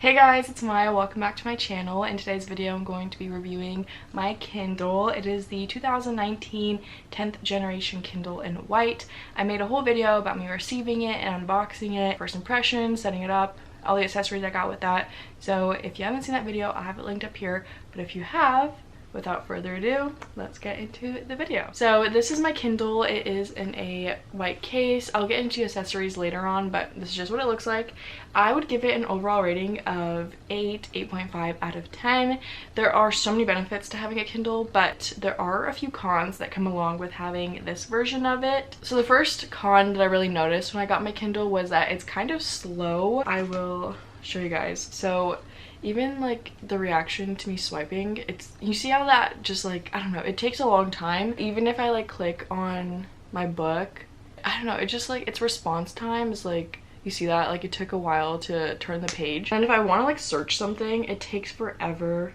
Hey guys, it's Maya. Welcome back to my channel. In today's video, I'm going to be reviewing my Kindle. It is the 2019 10th generation Kindle in white. I made a whole video about me receiving it and unboxing it, first impressions, setting it up, all the accessories I got with that. So if you haven't seen that video, I have it linked up here. But if you have, without further ado, let's get into the video. So this is my Kindle. It is in a white case. I'll get into accessories later on, but this is just what it looks like. I would give it an overall rating of 8.5 out of 10. There are so many benefits to having a Kindle, but there are a few cons that come along with having this version of it. So the first con that I really noticed when I got my Kindle was that it's kind of slow. I will show you guys. So even like the reaction to me swiping, you see how that just like, I don't know, it takes a long time. Even if I like click on my book, I don't know, it just like, its response time is like, you see that, like it took a while to turn the page. And if I want to like search something, it takes forever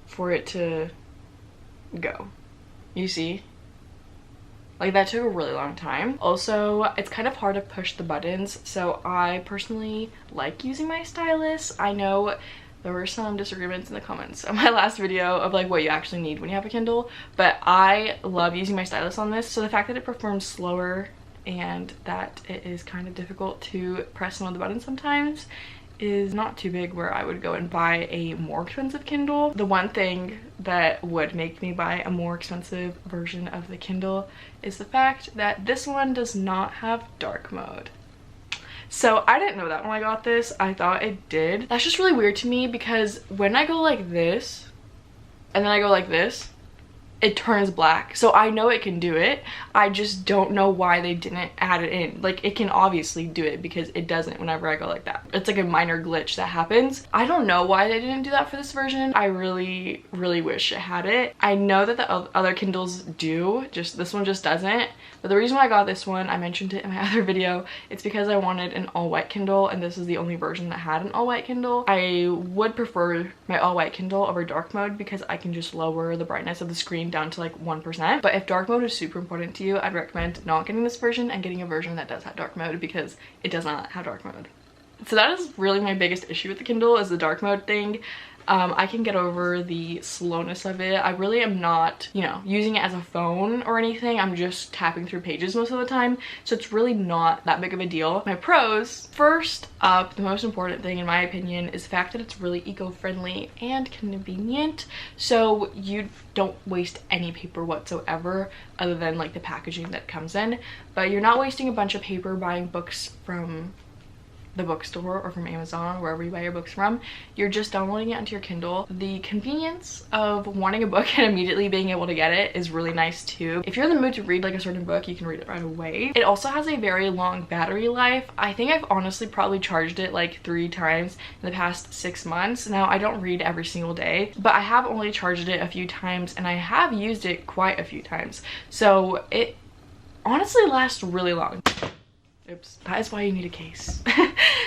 for it to go. You see? Like that took a really long time. Also, it's kind of hard to push the buttons, so I personally like using my stylus. I know there were some disagreements in the comments on my last video of like what you actually need when you have a Kindle, but I love using my stylus on this. So the fact that it performs slower and that it is kind of difficult to press some of the buttons sometimes is not too big where I would go and buy a more expensive Kindle. The one thing that would make me buy a more expensive version of the Kindle is the fact that this one does not have dark mode. So I didn't know that when I got this. I thought it did. That's just really weird to me because when I go like this and then I go like this, it turns black. So I know it can do it. I just don't know why they didn't add it in. Like it can obviously do it because it doesn't whenever I go like that. It's like a minor glitch that happens. I don't know why they didn't do that for this version. I really wish it had it. I know that the other Kindles do, just this one just doesn't. But the reason why I got this one, I mentioned it in my other video, it's because I wanted an all-white Kindle and this is the only version that had an all-white Kindle. I would prefer my all-white Kindle over dark mode because I can just lower the brightness of the screen down to like 1%. But if dark mode is super important to you, I'd recommend not getting this version and getting a version that does have dark mode because it does not have dark mode. So that is really my biggest issue with the Kindle, is the dark mode thing. I can get over the slowness of it. I really am not, you know, using it as a phone or anything. I'm just tapping through pages most of the time. So it's really not that big of a deal. My pros, first up, the most important thing in my opinion is the fact that it's really eco-friendly and convenient. So you don't waste any paper whatsoever other than like the packaging that comes in. But you're not wasting a bunch of paper buying books from the bookstore or from Amazon, wherever you buy your books from. You're just downloading it onto your Kindle. The convenience of wanting a book and immediately being able to get it is really nice too. If you're in the mood to read like a certain book, you can read it right away. It also has a very long battery life. I think I've honestly probably charged it like 3 times in the past 6 months. Now I don't read every single day, but I have only charged it a few times and I have used it quite a few times. So it honestly lasts really long. Oops. That is why you need a case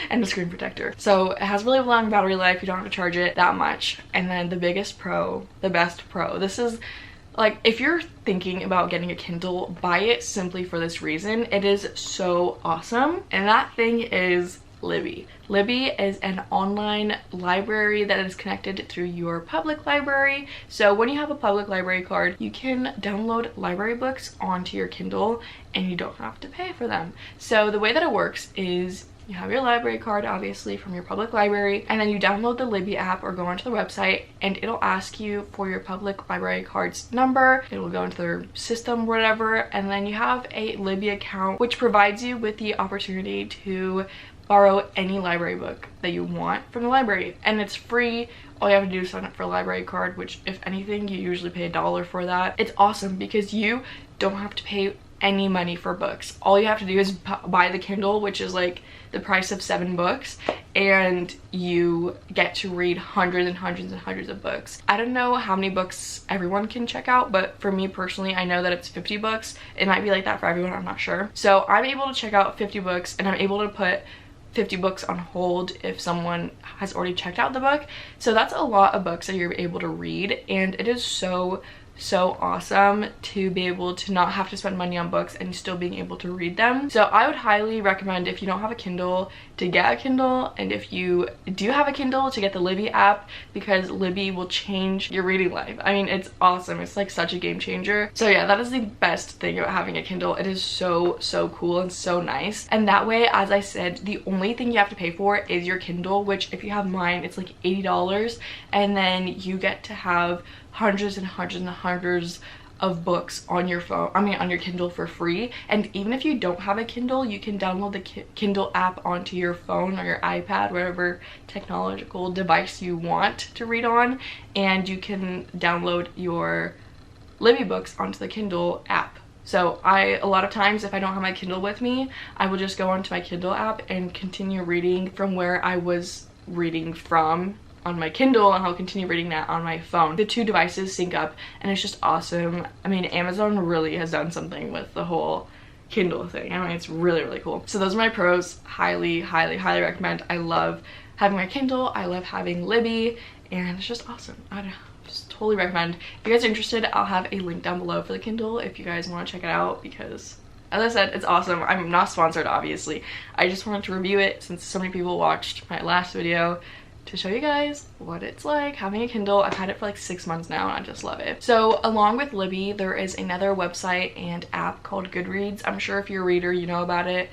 and a screen protector. So it has really long battery life. You don't have to charge it that much. And then the biggest pro, the best pro, this is like, if you're thinking about getting a Kindle, buy it simply for this reason. It is so awesome. And that thing is Libby. Libby is an online library that is connected through your public library. So when you have a public library card, you can download library books onto your Kindle and you don't have to pay for them. So the way that it works is you have your library card, obviously, from your public library, and then you download the Libby app or go onto the website and it'll ask you for your public library card's number. It will go into their system, whatever, and then you have a Libby account, which provides you with the opportunity to borrow any library book that you want from the library, and it's free. All you have to do is sign up for a library card, which if anything you usually pay $1 for that. It's awesome because you don't have to pay any money for books. All you have to do is buy the Kindle, which is like the price of 7 books, and you get to read hundreds and hundreds and hundreds of books. I don't know how many books everyone can check out, but for me personally, I know that it's 50 books. It might be like that for everyone, I'm not sure. So I'm able to check out 50 books and I'm able to put 50 books on hold if someone has already checked out the book. So that's a lot of books that you're able to read, and it is so so awesome to be able to not have to spend money on books and still being able to read them. So I would highly recommend, if you don't have a Kindle, to get a Kindle, and if you do have a Kindle, to get the Libby app, because Libby will change your reading life. I mean, it's awesome. It's like such a game changer. So yeah, that is the best thing about having a Kindle. It is so cool and so nice. And that way, as I said, the only thing you have to pay for is your Kindle, which if you have mine, it's like $80, and then you get to have hundreds and hundreds and hundreds of books on your phone, on your Kindle for free. And even if you don't have a Kindle, you can download the Kindle app onto your phone or your iPad, whatever technological device you want to read on, and you can download your Libby books onto the Kindle app. So a lot of times, if I don't have my Kindle with me, I will just go onto my Kindle app and continue reading from where I was reading from on my Kindle, and I'll continue reading that on my phone. The two devices sync up, and it's just awesome. I mean, Amazon really has done something with the whole Kindle thing. I mean, it's really cool. So those are my pros. Highly recommend. I love having my Kindle. I love having Libby, and it's just awesome. I just totally recommend. If you guys are interested, I'll have a link down below for the Kindle if you guys want to check it out, because as I said, it's awesome. I'm not sponsored, obviously. I just wanted to review it since so many people watched my last video, to show you guys what it's like having a Kindle. I've had it for like 6 months now, and I just love it. So along with Libby, there is another website and app called Goodreads. I'm sure if you're a reader, you know about it.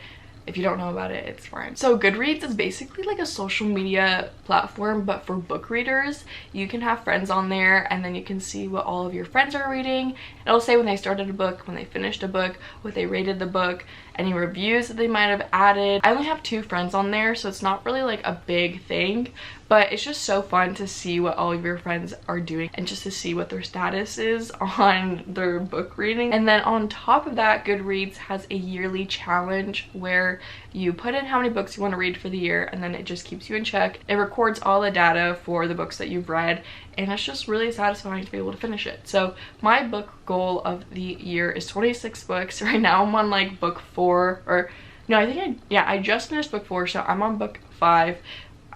If you don't know about it, it's fine. So Goodreads is basically like a social media platform, but for book readers. You can have friends on there, and then you can see what all of your friends are reading. It'll say when they started a book, when they finished a book, what they rated the book, any reviews that they might have added. I only have 2 friends on there, so it's not really like a big thing, but it's just so fun to see what all of your friends are doing and just to see what their status is on their book reading. And then on top of that, Goodreads has a yearly challenge where you put in how many books you want to read for the year, and then it just keeps you in check. It records all the data for the books that you've read, and it's just really satisfying to be able to finish it. So my book goal of the year is 26 books. Right now I'm on like book 4, or no, I just finished book 4, so I'm on book 5.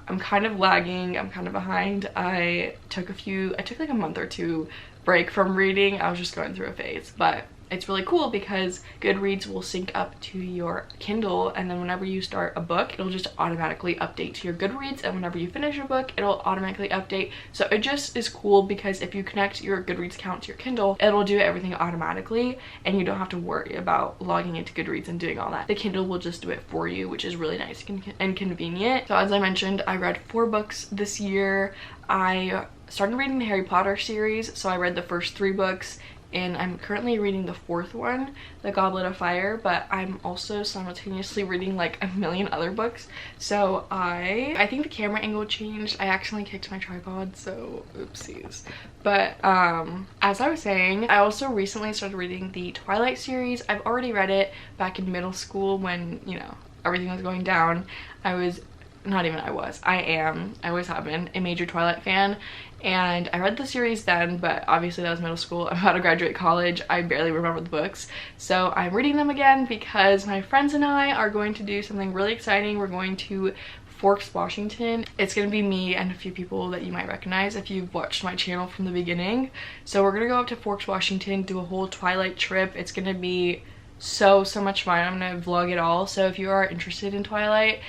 I'm kind of lagging, I'm kind of behind. I took like a month or 2 break from reading. I was just going through a phase, but it's really cool because Goodreads will sync up to your Kindle, and then whenever you start a book, it'll just automatically update to your Goodreads, and whenever you finish a book, it'll automatically update. So it just is cool because if you connect your Goodreads account to your Kindle, it'll do everything automatically, and you don't have to worry about logging into Goodreads and doing all that. The Kindle will just do it for you, which is really nice and convenient. So as I mentioned, I read 4 books this year. I started reading the Harry Potter series, so I read the first 3 books, and I'm currently reading the 4th one, The Goblet of Fire, but I'm also simultaneously reading like a million other books. So I think the camera angle changed. I accidentally kicked my tripod, so oopsies. But as I was saying, I also recently started reading the Twilight series. I've already read it back in middle school when, you know, everything was going down. I always have been a major Twilight fan, and I read the series then, but obviously that was middle school. I'm about to graduate college. I barely remember the books, so I'm reading them again because my friends and I are going to do something really exciting. We're going to Forks, Washington. It's gonna be me and a few people that you might recognize if you've watched my channel from the beginning. So we're gonna go up to Forks, Washington, do a whole Twilight trip. It's gonna be so much fun. I'm gonna vlog it all, so if you are interested in Twilight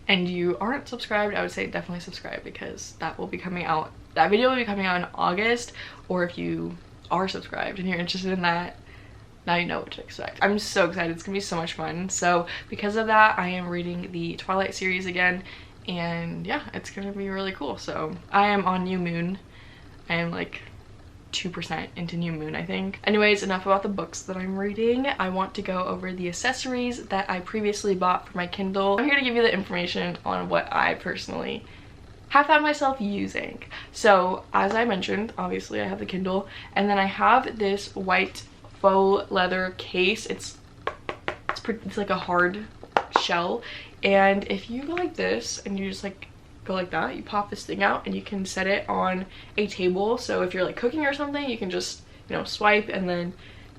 and you aren't subscribed, I would say definitely subscribe, because that will be coming out, that video will be coming out in August. Or if you are subscribed and you're interested in that, now you know what to expect. I'm so excited. It's gonna be so much fun. So because of that, I am reading the Twilight series again, and yeah, it's gonna be really cool. So I am on New Moon. I am like 2% into New Moon, I think. Anyways, enough about the books that I'm reading. I want to go over the accessories that I previously bought for my Kindle. I'm here to give you the information on what I personally have found myself using. So as I mentioned, obviously I have the Kindle, and then I have this white faux leather case. It's like a hard shell, and if you go like this and you just like go like that, you pop this thing out and you can set it on a table. So if you're like cooking or something, you can just, you know, swipe, and then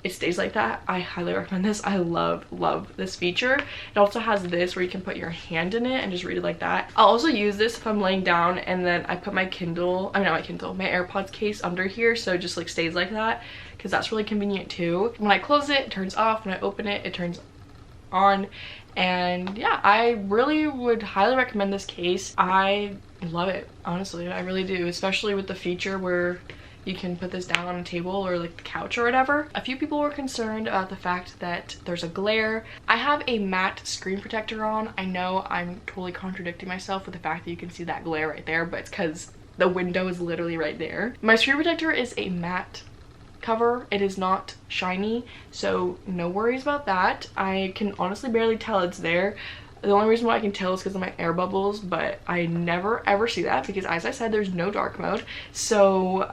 it stays like that. I highly recommend this. I love this feature. It also has this where you can put your hand in it and just read it like that. I'll also use this if I'm laying down and then I put my Kindle, I mean not my Kindle, my AirPods case under here, so it just like stays like that, because that's really convenient too. When I close it, it turns off. When I open it, it turns on. And yeah, I really would highly recommend this case. I love it, honestly. I really do, especially with the feature where you can put this down on a table or like the couch or whatever. A few people were concerned about the fact that there's a glare. I have a matte screen protector on. I know I'm totally contradicting myself with the fact that you can see that glare right there, but it's because the window is literally right there. My screen protector is a matte cover. It is not shiny, so no worries about that. I can honestly barely tell it's there. The only reason why I can tell is because of my air bubbles, but I never ever see that because, as I said, there's no dark mode. So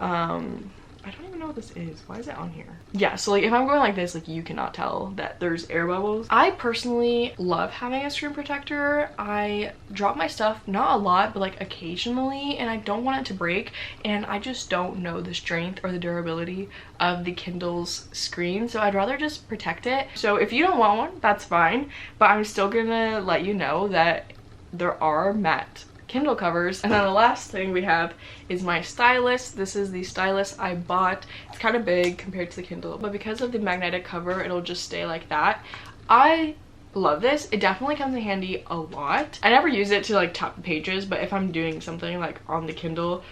I don't even know what this is. Why is it on here? Yeah, so like if I'm going like this, like you cannot tell that there's air bubbles. I personally love having a screen protector. I drop my stuff, not a lot, but like occasionally, and I don't want it to break, and I just don't know the strength or the durability of the Kindle's screen, so I'd rather just protect it. So if you don't want one, that's fine, but I'm still gonna let you know that there are matte Kindle covers. And then the last thing we have is my stylus. This is the stylus I bought. It's kind of big compared to the Kindle, but because of the magnetic cover, it'll just stay like that. I love this. It definitely comes in handy a lot. I never use it to like top the pages, but if I'm doing something like on the Kindle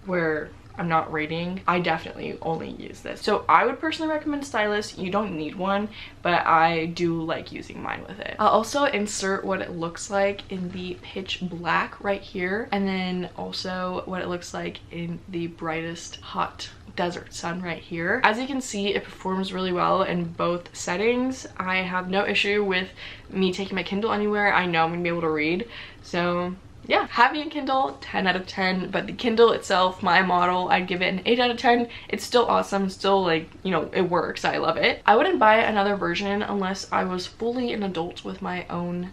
where I'm not reading, I definitely only use this. So I would personally recommend stylus. You don't need one, but I do like using mine with it. I'll also insert what it looks like in the pitch black right here, and then also what it looks like in the brightest hot desert sun right here. As you can see, it performs really well in both settings. I have no issue with me taking my Kindle anywhere. I know I'm gonna be able to read, so yeah, having a Kindle, 10 out of 10, but the Kindle itself, my model, I'd give it an 8 out of 10. It's still awesome, still like, you know, it works, I love it. I wouldn't buy another version unless I was fully an adult with my own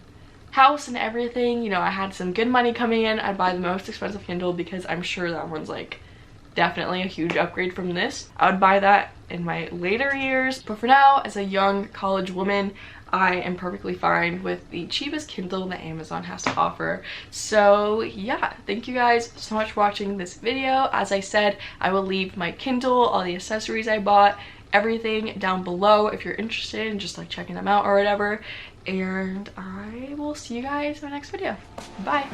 house and everything. You know, I had some good money coming in, I'd buy the most expensive Kindle because I'm sure that one's like definitely a huge upgrade from this. I would buy that in my later years, but for now, as a young college woman, I am perfectly fine with the cheapest Kindle that Amazon has to offer. So yeah, thank you guys so much for watching this video. As I said, I will leave my Kindle, all the accessories I bought, everything down below if you're interested in just like checking them out or whatever. And I will see you guys in my next video. Bye.